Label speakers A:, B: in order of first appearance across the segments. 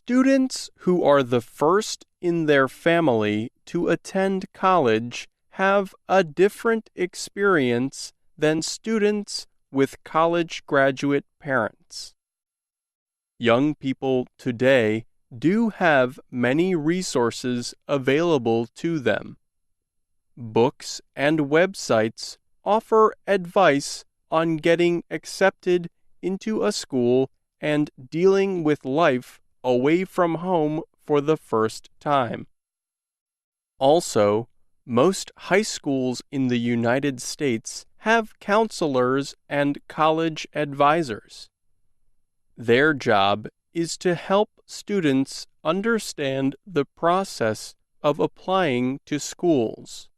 A: Students who are the first in their family to attend college have a different experience than students with college graduate parents. Young people today do have many resources available to them. Books and websites offer advice on getting accepted into a school and dealing with life away from home for the first time. Also, most high schools in the United States have counselors and college advisors. Their job is to help students understand the process of applying to schools.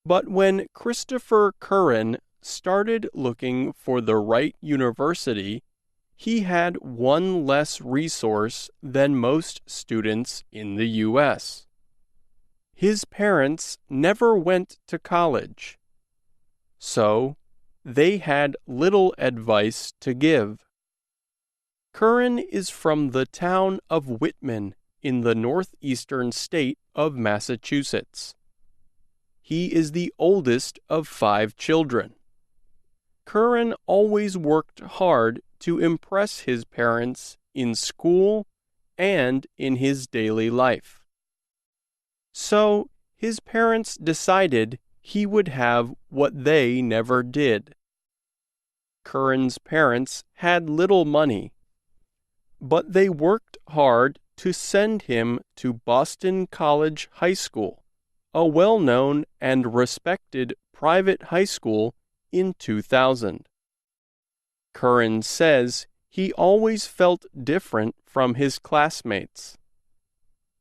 A: But when Christopher Curran started looking for the right university, he had one less resource than most students in the U.S. His parents never went to college, so they had little advice to give. Curran is from the town of Whitman in the northeastern state of Massachusetts. He is the oldest of 5 children. Curran always worked hard to impress his parents in school and in his daily life. So his parents decided he would have what they never did. Curran's parents had little money, but they worked hard to send him to Boston College High School, a well-known and respected private high school, in 2000. Curran says he always felt different from his classmates.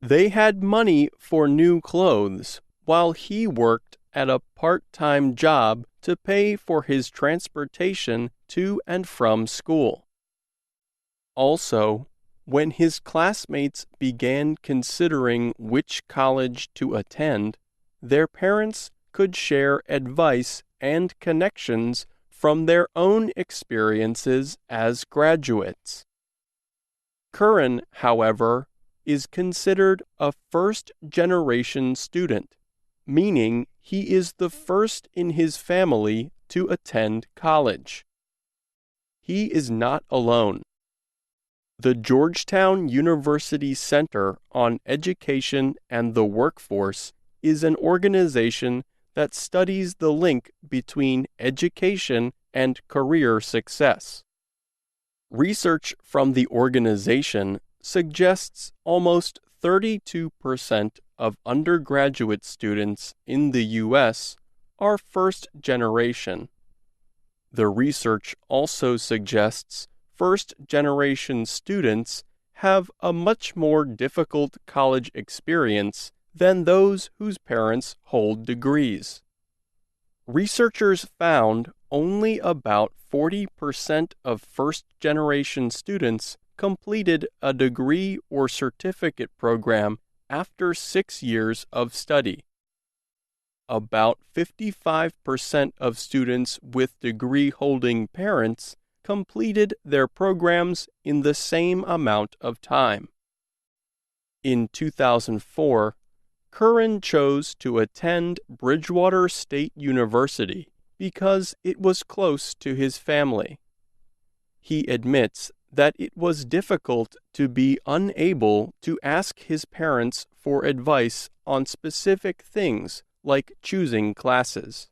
A: They had money for new clothes, while he worked at a part-time job to pay for his transportation to and from school. Also, when his classmates began considering which college to attend, their parents could share advice and connections from their own experiences as graduates. Curran, however, is considered a first-generation student, meaning he is the first in his family to attend college. He is not alone. The Georgetown University Center on Education and the Workforce is an organization that studies the link between education and career success. Research from the organization suggests almost 32% of undergraduate students in the U.S. are first generation. The research also suggests first-generation students have a much more difficult college experience than those whose parents hold degrees. Researchers found only about 40% of first-generation students completed a degree or certificate program after 6 years of study. About 55% of students with degree-holding parents completed their programs in the same amount of time. In 2004, Curran chose to attend Bridgewater State University because it was close to his family. He admits that it was difficult to be unable to ask his parents for advice on specific things like choosing classes.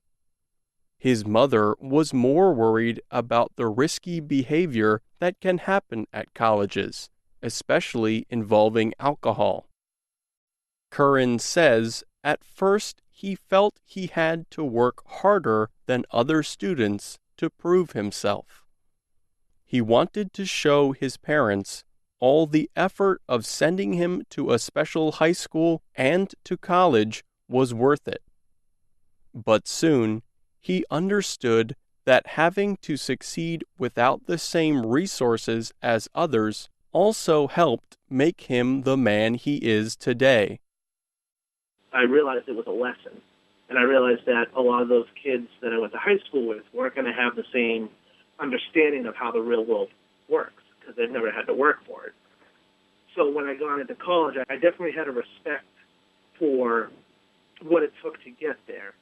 A: His mother was more worried about the risky behavior that can happen at colleges, especially involving alcohol. Curran says at first he felt he had to work harder than other students to prove himself. He wanted to show his parents all the effort of sending him to a special high school and to college was worth it. But soon, he understood that having to succeed without the same resources as others also helped make him the man he is today.
B: I realized it was a lesson, and I realized that a lot of those kids that I went to high school with weren't going to have the same understanding of how the real world works because they've never had to work for it. gone into college, I definitely had a respect for what it took to get there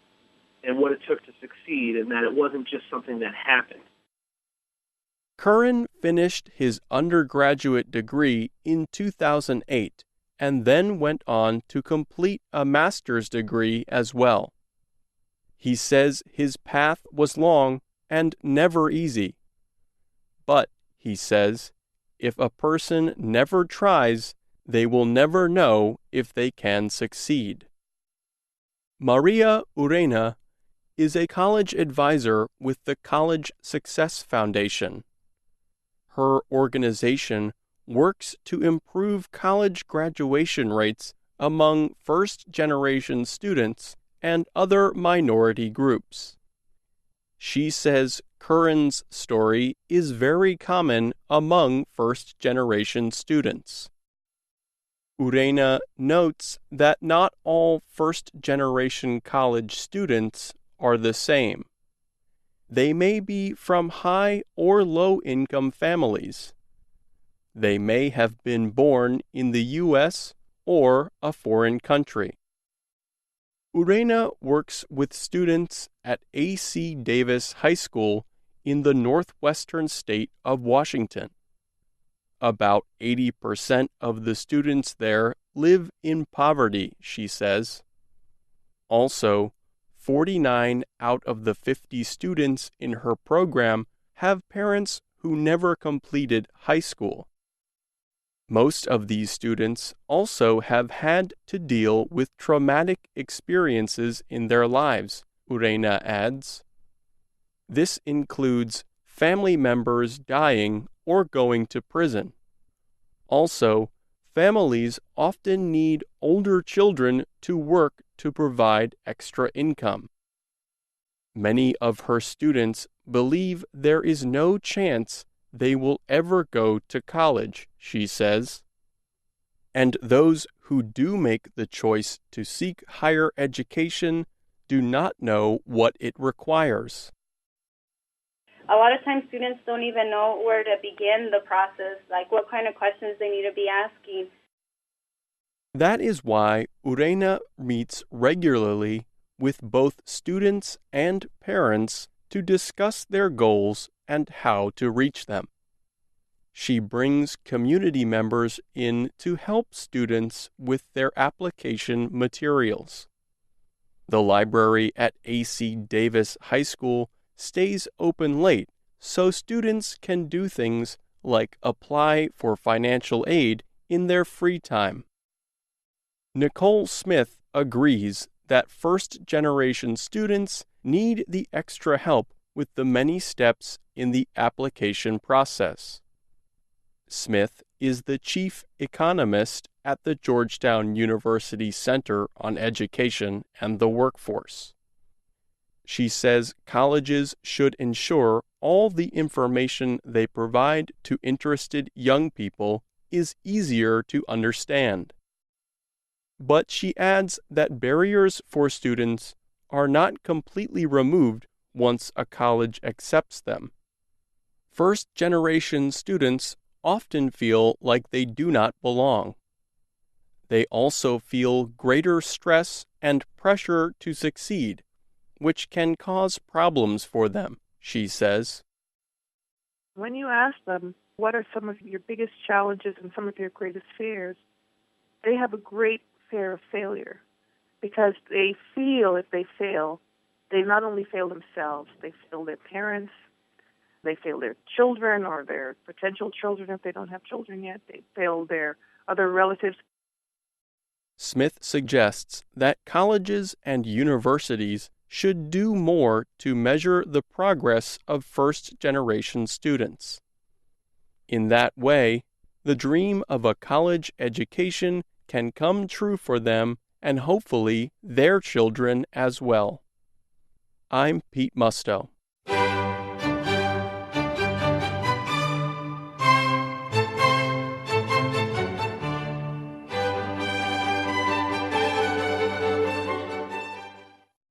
B: and what it took to succeed, and that it wasn't just something that happened.
A: Curran finished his undergraduate degree in 2008 and then went on to complete a master's degree as well. He says his path was long and never easy. But, he says, if a person never tries, they will never know if they can succeed. Maria Urena is a college advisor with the College Success Foundation. Her organization works to improve college graduation rates among first-generation students and other minority groups. She says Curran's story is very common among first-generation students. Urena notes that not all first-generation college students are the same. They may be from high or low-income families. They may have been born in the U.S. or a foreign country. Urena works with students at A.C. Davis High School in the northwestern state of Washington. About 80% of the students there live in poverty, she says. Also, 49 out of the 50 students in her program have parents who never completed high school. Most of these students also have had to deal with traumatic experiences in their lives, Urena adds. This includes family members dying or going to prison. Also, families often need older children to work to provide extra income. Many of her students believe there is no chance they will ever go to college, she says. And those who do make the choice to seek higher education do not know what it requires.
C: A lot of times students don't even know where to begin the process, like what kind of questions they need to be asking.
A: That is why Urena meets regularly with both students and parents to discuss their goals and how to reach them. She brings community members in to help students with their application materials. The library at A.C. Davis High School stays open late so students can do things like apply for financial aid in their free time. Nicole Smith agrees that first-generation students need the extra help with the many steps in the application process. Smith is the chief economist at the Georgetown University Center on Education and the Workforce. She says colleges should ensure all the information they provide to interested young people is easier to understand. But she adds that barriers for students are not completely removed once a college accepts them. First-generation students often feel like they do not belong. They also feel greater stress and pressure to succeed, which can cause problems for them, she says.
D: When you ask them, what are some of your biggest challenges and some of your greatest fears, they have a great fear of failure because they feel if they fail, they not only fail themselves, they fail their parents, they fail their children or their potential children if they don't have children yet, they fail their other relatives.
A: Smith suggests that colleges and universities should do more to measure the progress of first-generation students. In that way, the dream of a college education can come true for them and hopefully their children as well. I'm Pete Musto.